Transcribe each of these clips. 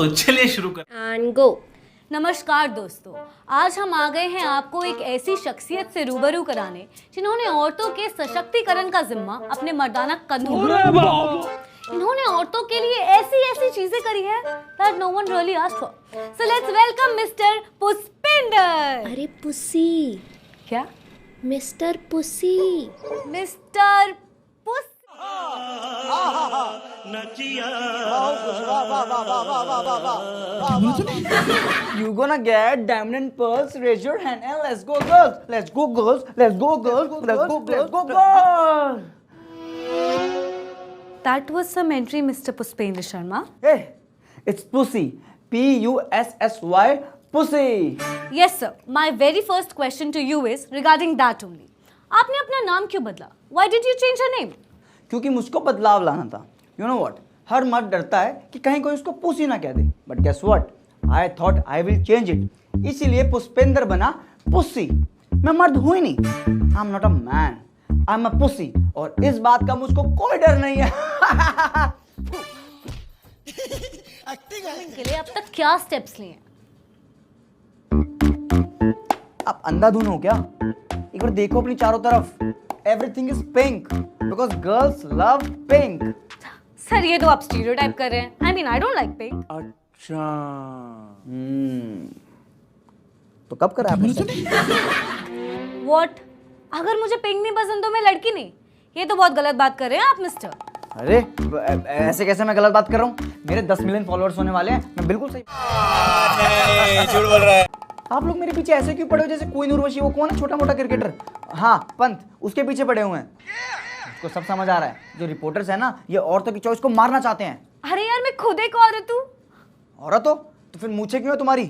दोस्तों चलिए शुरू कर। And go. नमस्कार दोस्तों, आज हम आ गए हैं आपको एक ऐसी शख्सियत से रूबरू कराने जिन्होंने औरतों के सशक्तिकरण का जिम्मा अपने मर्दाना कंधों पर। इन्होंने औरतों के लिए ऐसी ऐसी चीजें करी है that no one really asked for. So let's welcome Mr. Pushpinder. अरे पुसी, क्या? Mister pussy. मिस्टर पुस। You gonna get diamond and pearls? Raise your hand and let's go, girls. Let's go, girls. Let's go, girls. Let's go, let's go, girls. That was some entry, Mr. Puspendra Sharma. Hey, it's pussy. P-U-S-S-Y, pussy. Yes, sir. My very first question to you is regarding that only. आपने अपना नाम क्यों बदला? Why did you change your name? क्योंकि मुझको बदलाव लाना था. You know what? हर मर्द डरता है कि कहीं कोई उसको पुसी ना कह दे. But guess what? I thought I will change it. इसीलिए पुष्पेंद्र बना पुसी. मैं मर्द हूँ ही नहीं. I'm not a man. I'm a pussy. और इस बात का मुझको कोई डर नहीं है. के लिए अब तक क्या स्टेप्स लिए हैं? आप अंधाधुन हो क्या? एक बार देखो अपनी चारों तरफ. Everything is pink because girls love pink. Sir ये तो आप स्टीरियोटाइप कर रहे हैं. I mean I don't like pink. अच्छा. तो कब करा आपने? What? अगर मुझे पिंक नहीं पसंद तो मैं लड़की नहीं. ये तो बहुत गलत बात कर रहे हैं आप मिस्टर. अरे ऐसे कैसे मैं गलत बात कर रहा हूँ? मेरे 10 मिलियन फॉलोअर्स होने वाले हैं. मैं बिल्कुल सही. झूठ बोल रहा है. आप लोग मेरे पीछे ऐसे क्यों पड़े हो जैसे कोई उर्वशी? वो कौन है छोटा मोटा क्रिकेटर? हाँ पंत, उसके पीछे पड़े हुए हैं. उसको सब समझ आ रहा है. जो रिपोर्टर्स है ना, ये औरतों की चॉइस को मारना चाहते हैं. अरे यार मैं खुद एक औरत हूँ. औरत हो तो फिर मूछें क्यों है तुम्हारी?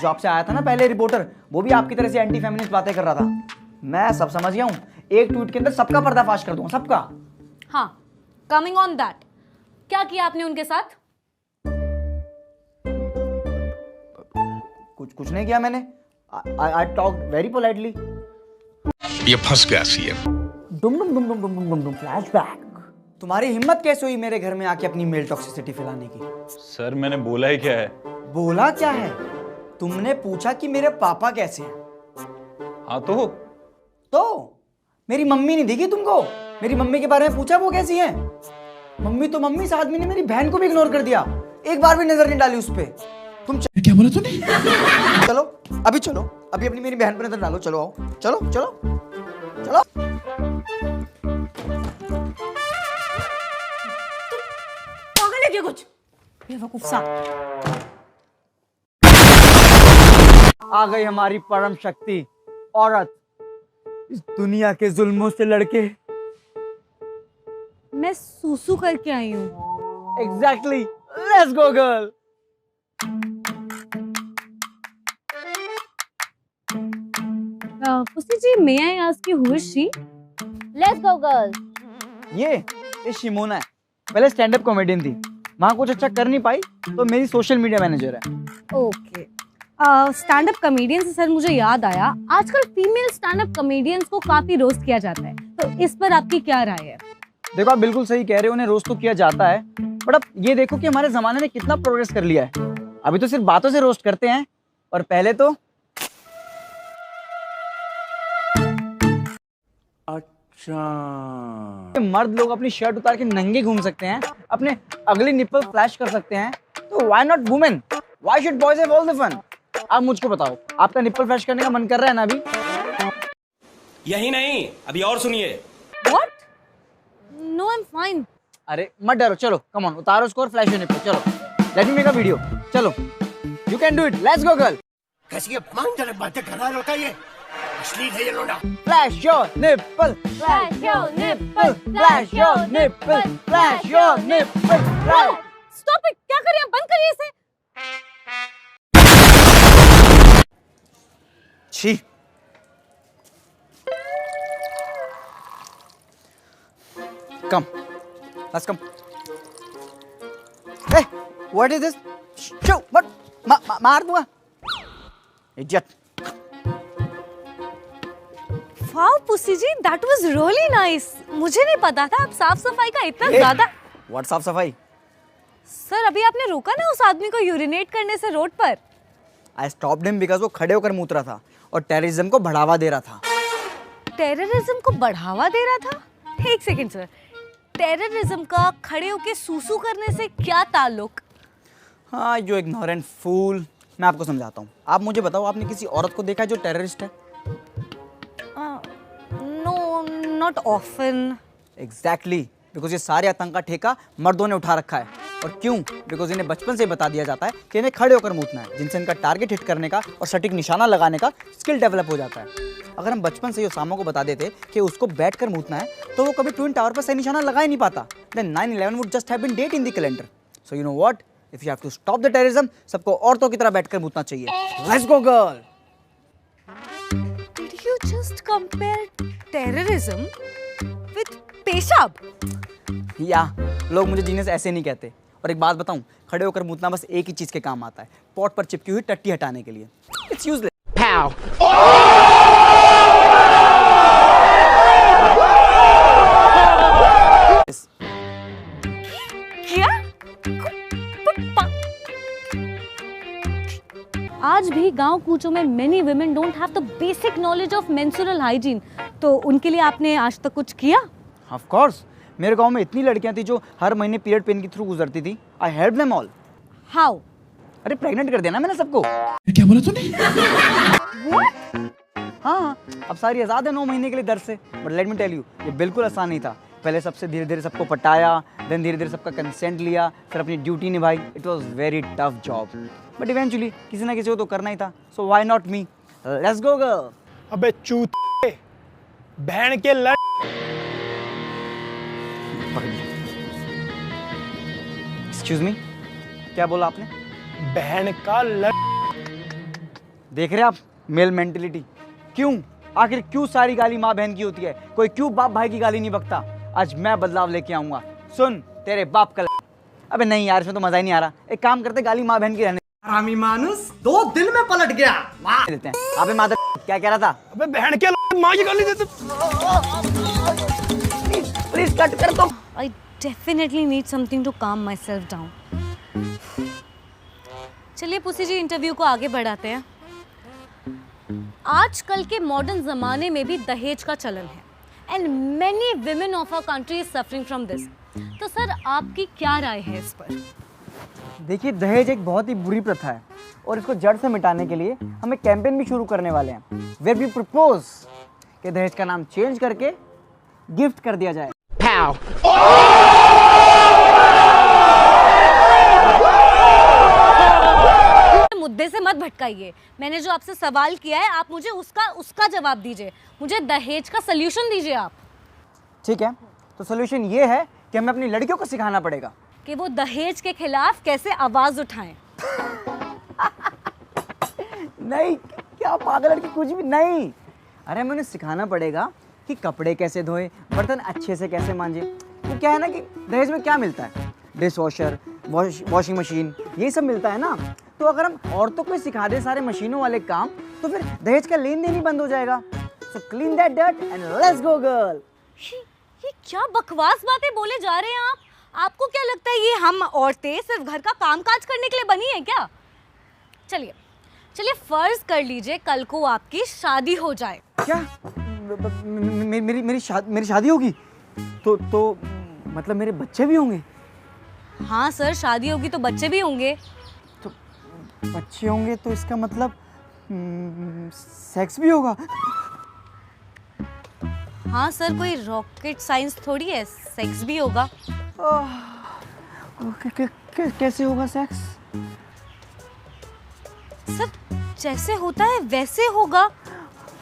जो आपसे आया था ना पहले रिपोर्टर, वो भी आपकी तरह से एंटी फेमिनिस्ट बातें कर रहा था. मैं सब समझ गया हूँ. एक ट्वीट के अंदर सबका पर्दाफाश कर दूंगा, सबका. हाँ, कमिंग ऑन दैट, क्या किया आपने उनके साथ? कुछ नहीं किया मैंने. I talked very politely. ये फंस गया सीएम. डुम डुम डुम डुम डुम डुम डुम डुम फ्लैशबैक. तुम्हारी हिम्मत कैसे हुई मेरे घर में आके अपनी मेल टॉक्सिसिटी फैलाने की? सर मैंने बोला ही क्या है? बोला क्या है? तुमने पूछा कि मेरे पापा कैसे हैं. हाँ तो मेरी मम्मी नहीं दिखी तुमको? मेरी मम्मी के बारे में पूछा वो कैसी है? मम्मी तो मम्मी, इस आदमी ने मेरी बहन को भी इग्नोर कर दिया. एक बार भी नजर नहीं डाली उस पे. तुम क्या बोला तूने? चलो अभी चलो, अभी अपनी मेरी बहन पर नजर डालो. चलो आओ, चलो चलो चलो. पागल है क्या कुछ? बेवकूफ सा. आ गई हमारी परम शक्ति औरत, इस दुनिया के जुल्मों से लड़के. मैं सूसू करके आई हूँ. Exactly. Let's go girl. Pussy ji, may I ask you who is she? Let's go girl. ये शिमोना है. पहले स्टैंड अप कॉमेडियन थी. वहाँ कुछ अच्छा कर नहीं पाई तो मेरी सोशल मीडिया मैनेजर है. ओके. स्टैंड अप कॉमेडियन से सर मुझे याद आया, आजकल फीमेल स्टैंड अप कॉमेडियंस को काफी रोस्ट किया जाता है, तो इस पर आपकी क्या राय है? देखो आप बिल्कुल सही कह रहे हो, उन्हें रोस्ट तो किया जाता है, बट अब ये देखो कि हमारे जमाने ने कितना प्रोग्रेस कर लिया है. अभी तो सिर्फ बातों से रोस्ट करते हैं, और पहले तो मर्द लोग अपनी शर्ट उतार के नंगे घूम सकते हैं, अपने अगली निप्पल फ्लैश कर सकते हैं, तो why not women? Why should boys have all the fun? आप मुझको बताओ, आपका निप्पल फ्लैश करने का मन कर रहा है ना अभी? यही नहीं, अभी और सुनिए. What? No, I'm fine. अरे मत डरो, चलो कम ऑन, उतारो उसको और फ्लैश योर निप्पल. चलो let me make a video. चलो you can do it. Let's go girl. कैसी अपमानजनक बातें कर रहा है लड़का ये. असली है ये लोड़ा. Flash your nipple, flash your nipple, flash your nipple, flash your nipple. Stop it! क्या कर रहे हैं? बंद करिए इसे. छी. Come. Let's come. Hey, what is this? Shoot! What? मार दूंगा. Idiot. Wow, pussy ji, that was really nice. मुझे नहीं पता था आप साफ सफाई का इतना ज्यादा. What साफ सफाई? सर अभी आपने रोका ना उस आदमी को यूरिनेट करने से रोड पर। आई स्टॉप्ड हिम बिकॉज वो खड़े होकर मूत रहा था और टेररिज्म को बढ़ावा दे रहा था। टेररिज्म को बढ़ावा दे रहा था? एक सेकंड सर, टेररिज्म का खड़े होके सूसू करने से क्या ताल्लुक? हाँ यू इग्नोरेंट फूल, मैं आपको समझाता हूँ। आप मुझे बताओ, आपने किसी औरत को देखा है जो टेररिस्ट है? No, not often. Exactly, because ये सारे आतंक का ठेका मर्दों ने उठा रखा है। और क्यों? बिकॉज इन्हें बचपन से बता दिया जाता है कि इन्हें खड़े होकर मूतना है, जिनसे इनका टारगेट हिट करने का और सटीक निशाना लगाने का स्किल डेवलप हो जाता है। अगर हम बचपन से ओसामा को बता देते कि उसको बैठकर मूतना है, तो वो कभी ट्विन टावर पर सही निशाना लगा ही नहीं पाता। Then 9/11 would just have been date in the calendar. So you know what, if you have to stop the terrorism, सबको औरतों की तरह बैठकर मूतना चाहिए। Let's go girl. Did you just compare terrorism with पेशाब? या लोग मुझे जीनियस ऐसे नहीं कहते। और एक बात बताऊं, खड़े होकर मूतना बस एक ही चीज के काम आता है, पॉट पर चिपकी हुई टट्टी हटाने के लिए। It's useless. क्या? आज भी गांव कूचों में many women don't have the basic knowledge of menstrual hygiene। तो उनके लिए आपने आज तक कुछ किया? ऑफ कोर्स, मेरे गांव में इतनी लड़कियां थी जो हर महीने पीरियड पेन के थ्रू गुजरती थी। I help them all. How? अरे प्रेग्नेंट कर दिया ना मैंने सबको। क्या बोला तूने? हाँ, अब सारी आज़ाद है 9 महीने के लिए दर्द से। But let me tell you, ये बिल्कुल आसान नहीं था। पहले सबसे धीरे धीरे सबको पटाया, देन धीरे धीरे सबका कंसेंट लिया, फिर अपनी ड्यूटी निभाई। It was very tough job, but eventually किसी ना किसी को तो करना ही था। So why not me? Let's go girl. अबे चूत, बहन के लड़। एक्सक्यूज मी, क्या बोला आपने? बहन का लड़। देख रहे आप मेल मेंटेलिटी? क्यों? आखिर क्यों सारी गाली माँ बहन की होती है? कोई क्यों बाप भाई की गाली नहीं बकता? आज मैं बदलाव लेके आऊंगा। सुन तेरे बाप का अबे नहीं यार, इसमें तो मजा ही नहीं आ रहा। एक काम करते, गाली माँ बहन की रहने हरामी मानुस 2 दिन में पलट गया। वाह। देते हैं। अबे मादर, क्या कह रहा था? अबे बहन के लड़, माँ की गाली देते। प्लीज कट कर दो। I definitely need something to calm myself down। चलिए पुसी जी, इंटरव्यू को आगे बढ़ाते हैं। आजकल के मॉडर्न जमाने में भी दहेज का चलन है and many women of our country is suffering from this. तो सर आपकी क्या राय है इस पर? देखिए, दहेज एक बहुत ही बुरी प्रथा है और इसको जड़ से मिटाने के लिए हम एक कैंपेन भी शुरू करने वाले हैं, वेयर वी प्रपोज कि दहेज का नाम चेंज करके गिफ्ट कर दिया जाए। मुद्दे से मत भटकाइए। मैंने जो आपसे सवाल किया है, आप मुझे उसका जवाब दीजिए। मुझे दहेज का सल्यूशन दीजिए आप। ठीक है, तो सोल्यूशन ये है कि हमें अपनी लड़कियों को सिखाना पड़ेगा कि वो दहेज के खिलाफ कैसे आवाज उठाएं। नहीं, क्या पागल लड़की, कुछ भी नहीं। अरे हमें उन्हें सिखाना पड़ेगा कि कपड़े कैसे धोए, बर्तन अच्छे से कैसे मांजे। तो क्या है ना कि दहेज में क्या मिलता है? डिश वॉशर, वॉशिंग मशीन, ये सब मिलता है ना। तो अगर हम औरतों को सिखा दें सारे मशीनों वाले काम, तो फिर दहेज का लेन देन ही बंद हो जाएगा। So clean that dirt and let's go girl. ये क्या बकवास बातें बोले जा रहे हैं आप? आपको क्या लगता है ये हम औरतें सिर्फ घर का कामकाज करने के लिए बनी हैं क्या? चलिए चलिए, फर्ज कर लीजिए कल को आपकी शादी हो जाए। क्या? मेरी शादी होगी? तो मतलब मेरे बच्चे भी होंगे? हाँ सर, शादी होगी तो बच्चे भी होंगे। तो बच्चे होंगे तो इसका मतलब सेक्स भी होगा? हाँ सर, कोई रॉकेट साइंस थोड़ी है, सेक्स भी होगा। कैसे होगा सेक्स? सर जैसे होता है वैसे होगा।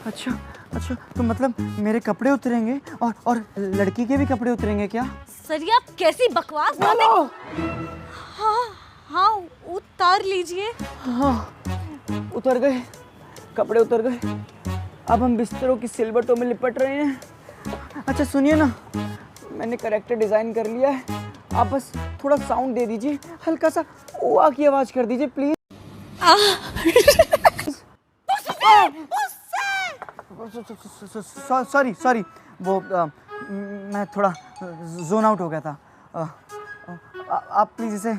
अच्छा, तो मतलब मेरे कपड़े उतरेंगे और लड़की के भी कपड़े उतरेंगे क्या? सर ये आप कैसी बकवास बातें। हाँ उतार लीजिए। हाँ, उतर गए, कपड़े उतर गए। अब हम बिस्तरों की सिलवटों में लिपट रहे हैं। अच्छा सुनिए ना, मैंने करेक्टर डिजाइन कर लिया है, आप बस थोड़ा साउंड दे दीजिए, हल्का सा ओआ की आवाज कर दीजिए प्लीज। सॉरी, वो मैं थोड़ा जोन आउट हो गया था। आप प्लीज इसे